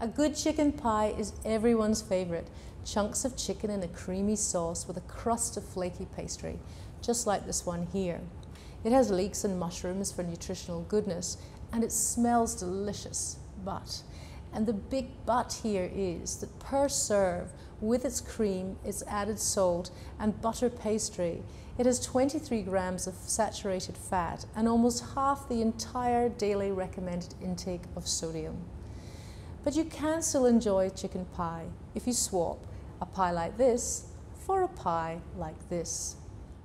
A good chicken pie is everyone's favorite. Chunks of chicken in a creamy sauce with a crust of flaky pastry, just like this one here. It has leeks and mushrooms for nutritional goodness, and it smells delicious. And the big but here is that per serve, with its cream, its added salt, and butter pastry, it has 23 grams of saturated fat and almost half the entire daily recommended intake of sodium. But you can still enjoy chicken pie if you swap a pie like this for a pie like this.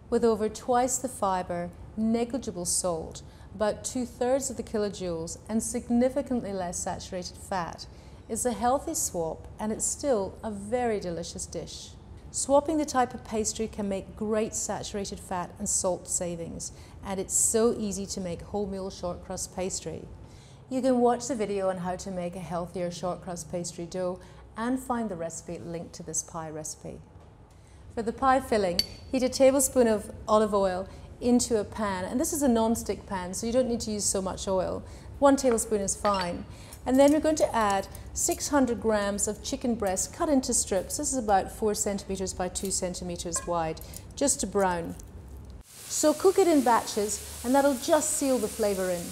With over twice the fiber, negligible salt, about 2/3 of the kilojoules, and significantly less saturated fat, it's a healthy swap, and it's still a very delicious dish. Swapping the type of pastry can make great saturated fat and salt savings, and it's so easy to make wholemeal short crust pastry. You can watch the video on how to make a healthier short crust pastry dough and find the recipe linked to this pie recipe. For the pie filling, heat a tablespoon of olive oil into a pan, and this is a non-stick pan, so you don't need to use so much oil. 1 tablespoon is fine. And then we're going to add 600 grams of chicken breast cut into strips. This is about 4 centimeters by 2 centimeters wide, just to brown. So cook it in batches, and that'll just seal the flavor in.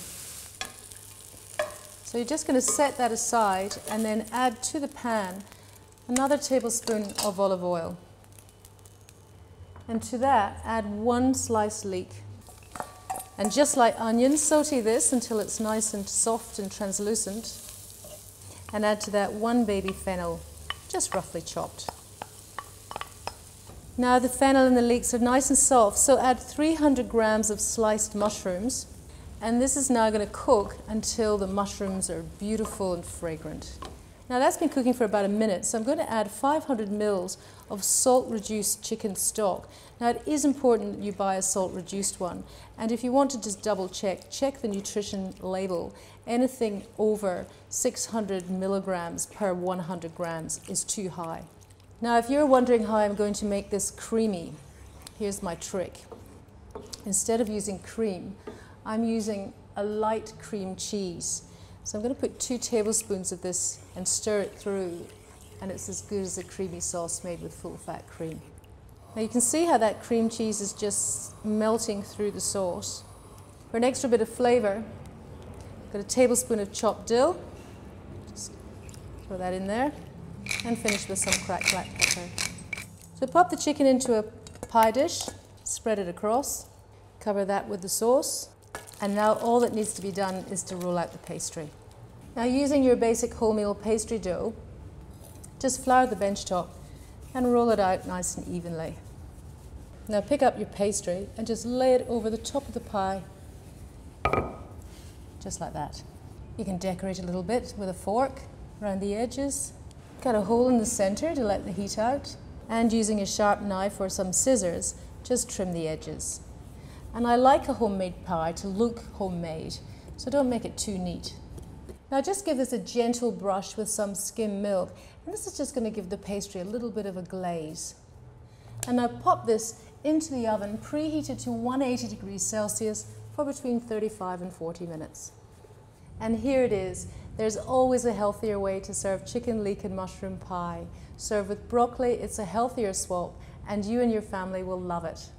So you're just going to set that aside and then add to the pan another tablespoon of olive oil. And to that, add 1 sliced leek. And just like onions, saute this until it's nice and soft and translucent. And add to that 1 baby fennel, just roughly chopped. Now the fennel and the leeks are nice and soft, so add 300 grams of sliced mushrooms. And this is now going to cook until the mushrooms are beautiful and fragrant. Now that's been cooking for about a minute, so I'm going to add 500 mils of salt-reduced chicken stock. Now it is important that you buy a salt-reduced one, and if you want to just double check the nutrition label. Anything over 600 milligrams per 100 grams is too high. Now if you're wondering how I'm going to make this creamy, here's my trick. Instead of using cream, I'm using a light cream cheese. So I'm going to put 2 tablespoons of this and stir it through, and it's as good as a creamy sauce made with full fat cream. Now you can see how that cream cheese is just melting through the sauce. For an extra bit of flavor, I've got a tablespoon of chopped dill. Just throw that in there, and finish with some cracked black pepper. So pop the chicken into a pie dish, spread it across, cover that with the sauce. And now all that needs to be done is to roll out the pastry. Now using your basic wholemeal pastry dough, just flour the bench top and roll it out nice and evenly. Now pick up your pastry and just lay it over the top of the pie, just like that. You can decorate a little bit with a fork around the edges, cut a hole in the center to let the heat out, and using a sharp knife or some scissors, just trim the edges. And I like a homemade pie to look homemade, so don't make it too neat. Now just give this a gentle brush with some skim milk, and this is just going to give the pastry a little bit of a glaze. And now pop this into the oven, preheated to 180 degrees Celsius for between 35 and 40 minutes. And here it is. There's always a healthier way to serve chicken, leek and mushroom pie. Serve with broccoli, it's a healthier swap, and you and your family will love it.